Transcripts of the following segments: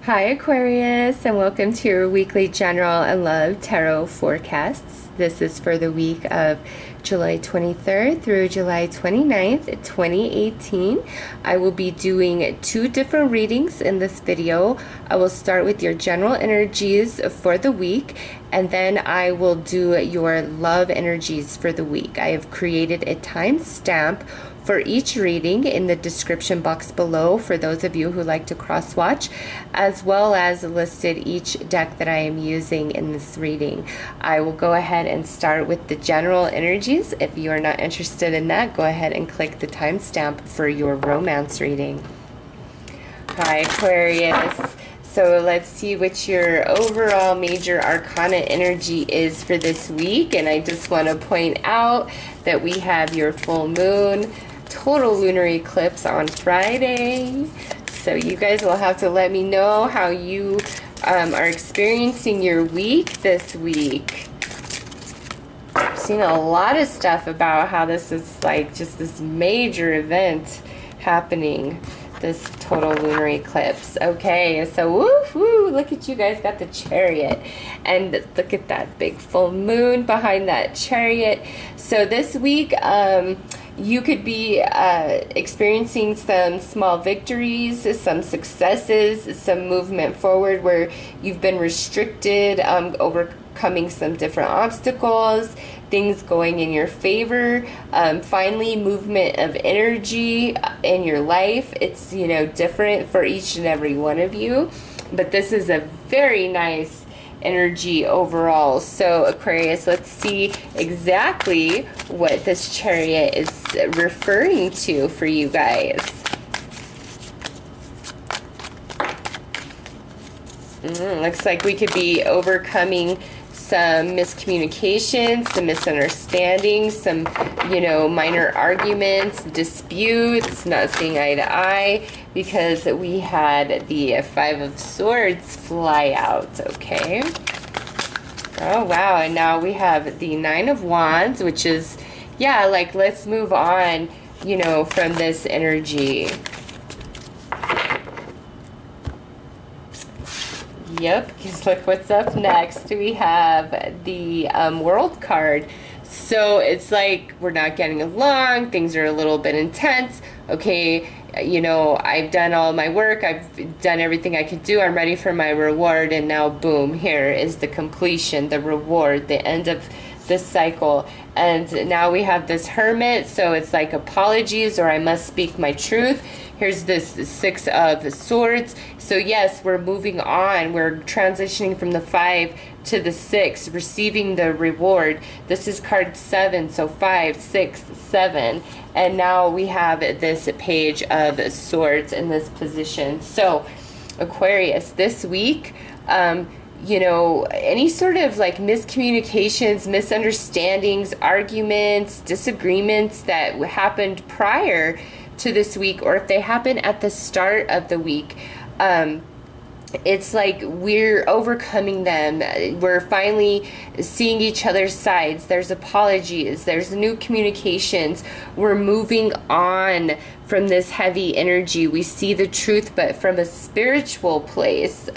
Hi Aquarius, and welcome to your weekly general and love tarot forecasts. This is for the week of July 23rd through July 29th, 2018. I will be doing two different readings in this video. I will start with your general energies for the week, and then I will do your love energies for the week. I have created a timestamp for each reading in the description box below for those of you who like to cross-watch, as well as listed each deck that I am using in this reading. I will go ahead and start with the general energies. If you are not interested in that, go ahead and click the timestamp for your romance reading. Hi Aquarius. So let's see what your overall major arcana energy is for this week. And I just want to point out that we have your full moon, total lunar eclipse on Friday. So you guys will have to let me know how you are experiencing your week this week. I've seen a lot of stuff about how this is like just this major event happening, this total lunar eclipse. Okay, so woo, look at you guys, got the Chariot, and look at that big full moon behind that Chariot. So this week you could be experiencing some small victories, some successes, some movement forward where you've been restricted, overcoming some different obstacles, things going in your favor, finally movement of energy in your life. It's, you know, different for each and every one of you, but this is a very nice energy overall. So Aquarius, let's see exactly what this Chariot is referring to for you guys. Looks like we could be overcoming some miscommunications, some misunderstandings, some, you know, minor arguments, disputes, not seeing eye to eye, because we had the Five of Swords fly out, okay? Oh, wow, and now we have the Nine of Wands, which is, yeah, like, let's move on, you know, from this energy. Yep, because look what's up next. We have the World card. So it's like we're not getting along, things are a little bit intense. Okay, you know, I've done all my work, I've done everything I could do, I'm ready for my reward, and now boom, here is the completion, the reward, the end of this cycle. And now we have this Hermit, so it's like apologies, or I must speak my truth. Here's this Six of Swords. So yes, we're moving on. We're transitioning from the 5 to the 6, receiving the reward. This is card 7, so 5, 6, 7. And now we have this Page of Swords in this position. So Aquarius, this week, you know, any sort of like miscommunications, misunderstandings, arguments, disagreements that happened prior to this week, or if they happen at the start of the week, it's like we're overcoming them. We're finally seeing each other's sides. There's apologies, there's new communications. We're moving on from this heavy energy. We see the truth, but from a spiritual place,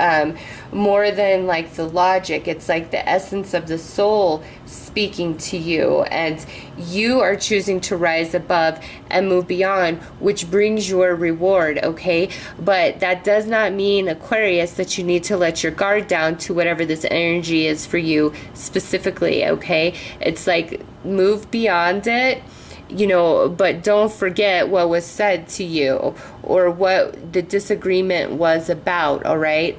more than like the logic. It's like the essence of the soul speaking to you, and you are choosing to rise above and move beyond, which brings your reward, okay? But that does not mean, Aquarius, that you need to let your guard down to whatever this energy is for you specifically, okay? It's like move beyond it, you know, but don't forget what was said to you or what the disagreement was about, all right?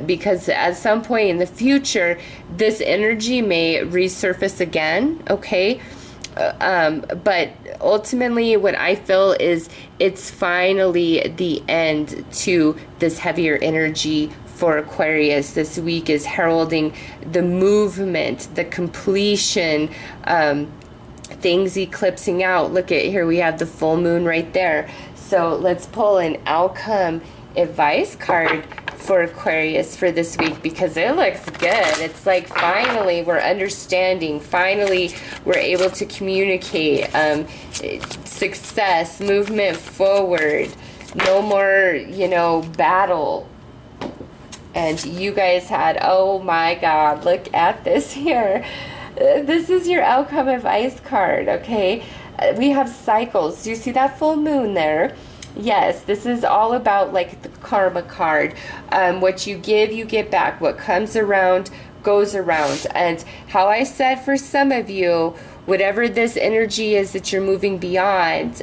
Because at some point in the future, this energy may resurface again, okay? But ultimately what I feel is it's finally the end to this heavier energy for Aquarius. This week is heralding the movement, the completion, things eclipsing out. Look at here, we have the full moon right there. So let's pull an outcome advice card for Aquarius for this week, because it looks good. It's like finally we're understanding, finally we're able to communicate, success, movement forward, no more, you know, battle. And you guys had, oh my God, look at this here. This is your outcome advice card, okay? We have cycles. Do you see that full moon there? Yes, this is all about like the karma card. What you give, you get back. What comes around goes around. And how I said for some of you, whatever this energy is that you're moving beyond,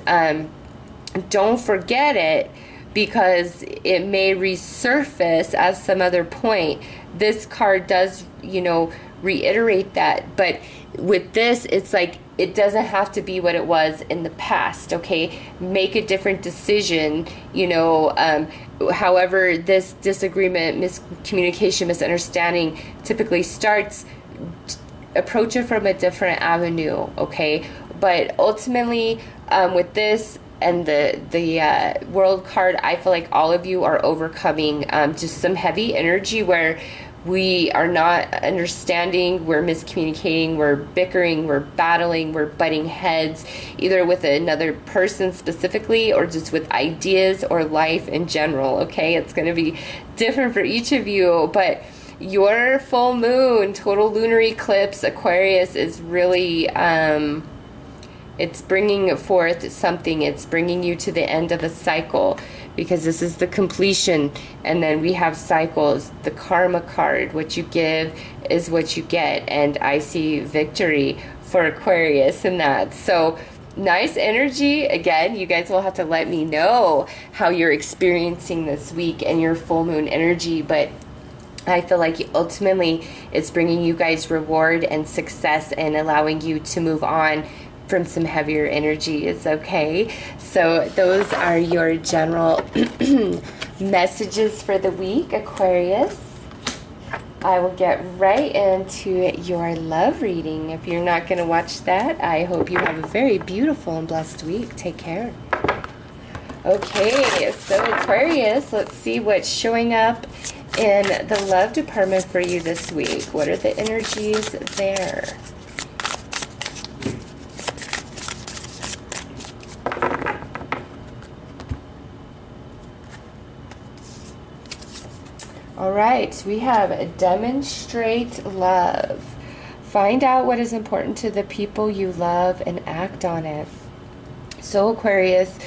don't forget it, because it may resurface at some other point. This card does, you know, reiterate that. But with this, it's like, it doesn't have to be what it was in the past, okay? Make a different decision, you know. However this disagreement, miscommunication, misunderstanding typically starts, approach it from a different avenue, okay? But ultimately, with this and the world card, I feel like all of you are overcoming just some heavy energy where we are not understanding, we're miscommunicating, we're bickering, we're battling, we're butting heads, either with another person specifically or just with ideas or life in general, okay? It's going to be different for each of you, but your full moon, total lunar eclipse, Aquarius, is really, it's bringing forth something. It's bringing you to the end of a cycle, because this is the completion. And then we have cycles, the karma card. What you give is what you get, and I see victory for Aquarius in that. So nice energy. Again, you guys will have to let me know how you're experiencing this week and your full moon energy, but I feel like ultimately it's bringing you guys reward and success and allowing you to move on from some heavier energies, okay? So those are your general messages for the week, Aquarius. I will get right into your love reading. If you're not going to watch that, I hope you have a very beautiful and blessed week. Take care. Okay, so Aquarius, let's see what's showing up in the love department for you this week. What are the energies there? All right, we have demonstrate love. Find out what is important to the people you love and act on it. So Aquarius,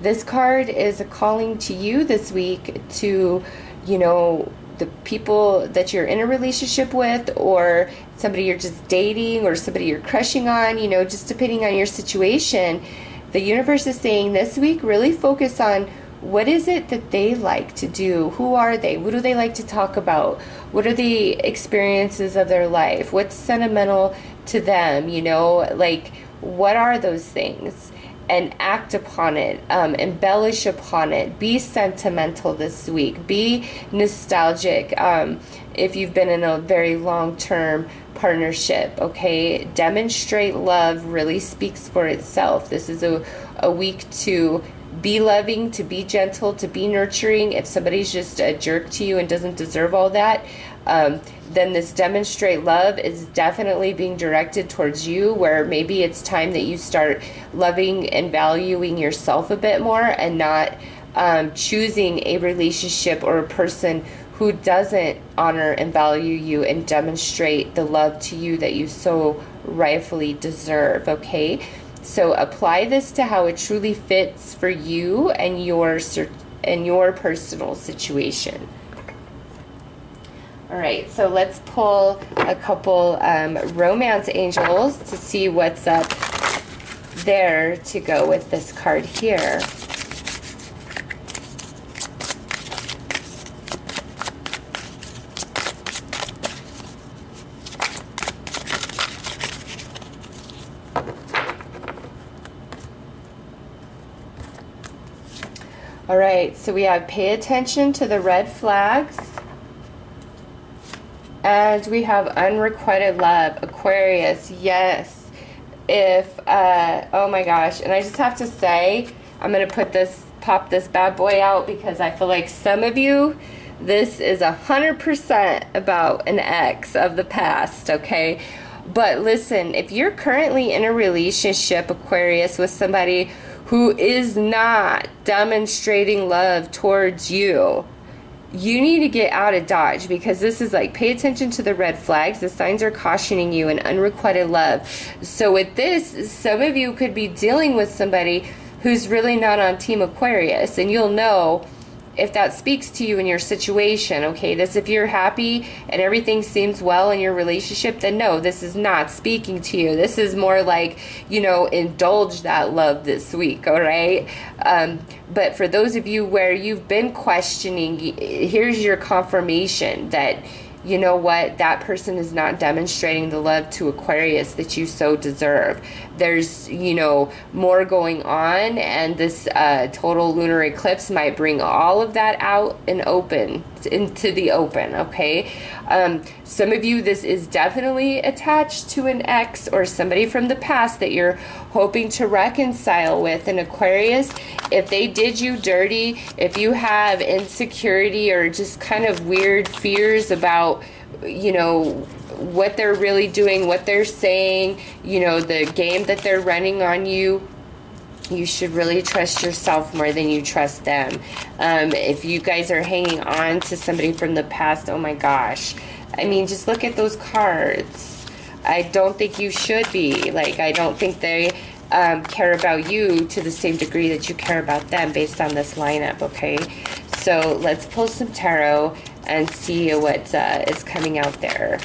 this card is a calling to you this week to, you know, the people that you're in a relationship with, or somebody you're just dating, or somebody you're crushing on, you know, just depending on your situation. The universe is saying this week, really focus on what is it that they like to do? Who are they? What do they like to talk about? What are the experiences of their life? What's sentimental to them? You know, like, what are those things? And act upon it, embellish upon it, be sentimental this week, be nostalgic if you've been in a very long-term partnership, okay? Demonstrate love really speaks for itself. This is a week to be loving, to be gentle, to be nurturing. If somebody's just a jerk to you and doesn't deserve all that, then this demonstrate love is definitely being directed towards you, where maybe it's time that you start loving and valuing yourself a bit more, and not choosing a relationship or a person who doesn't honor and value you and demonstrate the love to you that you so rightfully deserve, okay? So apply this to how it truly fits for you and your personal situation. All right, so let's pull a couple romance angels to see what's up there to go with this card here. All right, so we have pay attention to the red flags. And we have unrequited love, Aquarius. Yes. If, oh my gosh. And I just have to say, I'm going to pop this bad boy out, because I feel like some of you, this is 100% about an ex of the past, okay? But listen, if you're currently in a relationship, Aquarius, with somebody who is not demonstrating love towards you, you need to get out of Dodge, because this is like, pay attention to the red flags. The signs are cautioning you in unrequited love. So with this, some of you could be dealing with somebody who's really not on Team Aquarius, and you'll know if that speaks to you in your situation, okay? This, if you're happy and everything seems well in your relationship, then no, this is not speaking to you. This is more like, you know, indulge that love this week, all right? But for those of you where you've been questioning, here's your confirmation that, you know what, that person is not demonstrating the love to Aquarius that you so deserve. There's, you know, more going on, and this total lunar eclipse might bring all of that out and open, into the open, okay? Some of you, this is definitely attached to an ex or somebody from the past that you're hoping to reconcile with. An Aquarius, if they did you dirty, if you have insecurity or just kind of weird fears about, you know, what they're really doing, what they're saying, you know, the game that they're running on you, you should really trust yourself more than you trust them. If you guys are hanging on to somebody from the past, oh my gosh. I mean, just look at those cards. I don't think you should be. Like, I don't think they care about you to the same degree that you care about them based on this lineup, okay? So let's pull some tarot and see what is coming out there.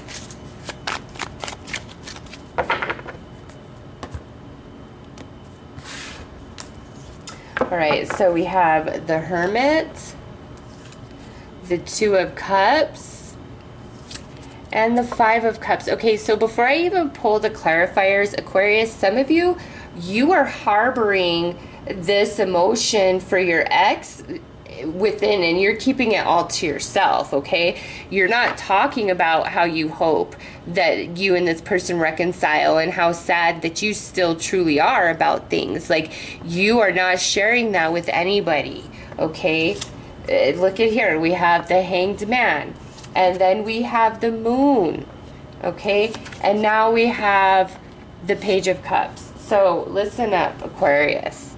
All right, so we have the Hermit, the Two of Cups, and the Five of Cups. Okay, so before I even pull the clarifiers, Aquarius, some of you, you are harboring this emotion for your ex within, and you're keeping it all to yourself, okay? You're not talking about how you hope that you and this person reconcile and how sad that you still truly are about things. Like, you are not sharing that with anybody, okay? Look at here, we have the Hanged Man, and then we have the Moon, okay? And now we have the Page of Cups. So listen up, Aquarius.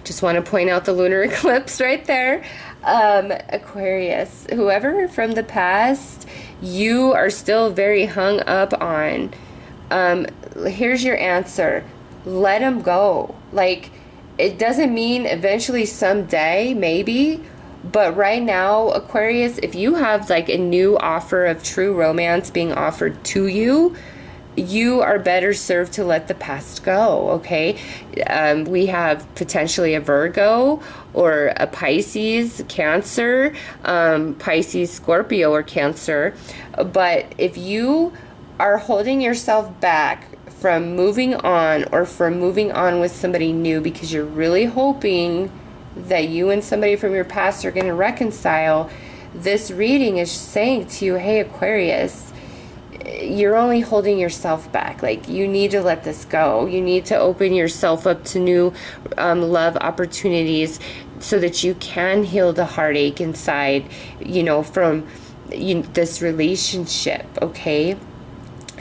Just want to point out the lunar eclipse right there. Aquarius, whoever from the past you are still very hung up on, here's your answer. Let them go. Like, it doesn't mean eventually someday, maybe, but right now, Aquarius, if you have like a new offer of true romance being offered to you, you are better served to let the past go, okay? We have potentially a Virgo or a Pisces, Cancer, Pisces, Scorpio, or Cancer. But if you are holding yourself back from moving on, or from moving on with somebody new because you're really hoping that you and somebody from your past are going to reconcile, this reading is saying to you, hey, Aquarius, you're only holding yourself back. Like, you need to let this go. You need to open yourself up to new love opportunities so that you can heal the heartache inside, you know, from this relationship, okay?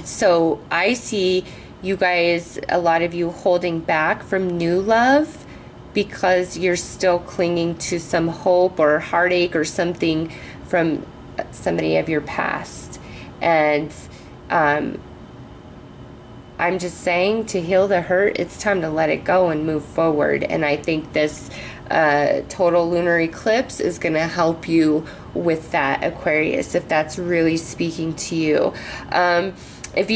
So I see you guys, a lot of you, holding back from new love because you're still clinging to some hope or heartache or something from somebody of your past. And I'm just saying, to heal the hurt, it's time to let it go and move forward. And I think this total lunar eclipse is going to help you with that, Aquarius, if that's really speaking to you. If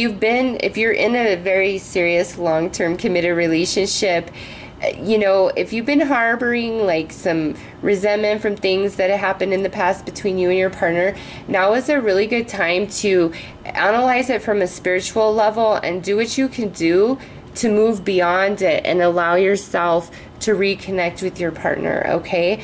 you're in a very serious long-term committed relationship, you know, if you've been harboring like some resentment from things that have happened in the past between you and your partner, now is a really good time to analyze it from a spiritual level and do what you can do to move beyond it and allow yourself to reconnect with your partner, okay?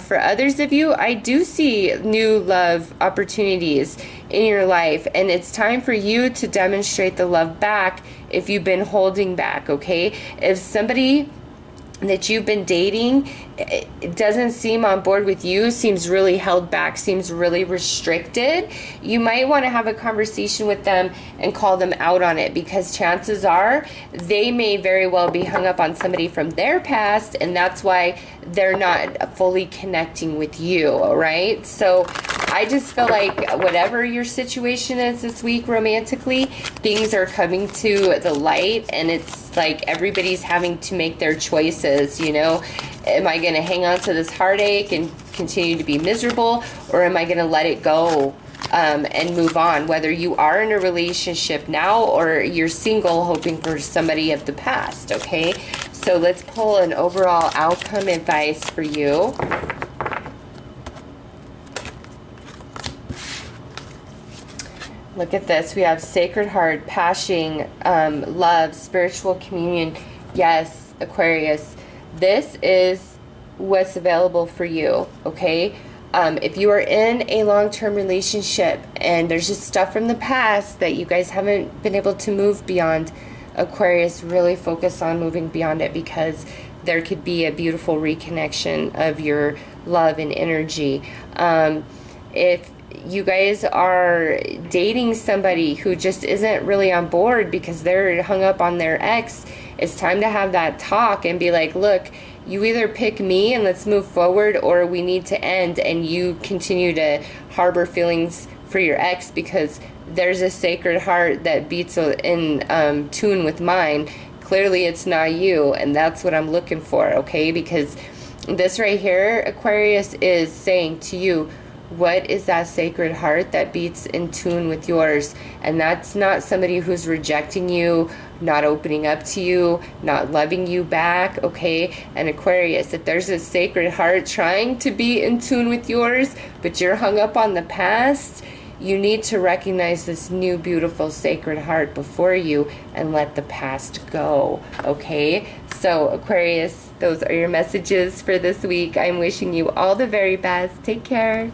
For others of you, I do see new love opportunities in your life, and it's time for you to demonstrate the love back if you've been holding back, okay? If somebody that you've been dating it doesn't seem on board with you, seems really held back, seems really restricted, you might want to have a conversation with them and call them out on it, because chances are they may very well be hung up on somebody from their past, and that's why they're not fully connecting with you, right? So I just feel like whatever your situation is this week romantically, things are coming to the light, and it's like everybody's having to make their choices, you know? Am I going to hang on to this heartache and continue to be miserable, or am I going to let it go and move on? Whether you are in a relationship now or you're single hoping for somebody of the past, okay? So let's pull an overall outcome advice for you. Look at this. We have Sacred Heart, Passion, love, spiritual communion. Yes, Aquarius. This is what's available for you, okay? If you are in a long-term relationship and there's just stuff from the past that you guys haven't been able to move beyond, Aquarius, really focus on moving beyond it, because there could be a beautiful reconnection of your love and energy. If you guys are dating somebody who just isn't really on board because they're hung up on their ex, it's time to have that talk and be like, look, you either pick me and let's move forward, or we need to end and you continue to harbor feelings for your ex, because there's a sacred heart that beats in tune with mine. Clearly it's not you, and that's what I'm looking for, okay? Because this right here, Aquarius, is saying to you, what is that sacred heart that beats in tune with yours? And that's not somebody who's rejecting you, not opening up to you, not loving you back, okay? And Aquarius, if there's a sacred heart trying to be in tune with yours, but you're hung up on the past, you need to recognize this new beautiful sacred heart before you and let the past go, okay? So Aquarius, those are your messages for this week. I'm wishing you all the very best. Take care.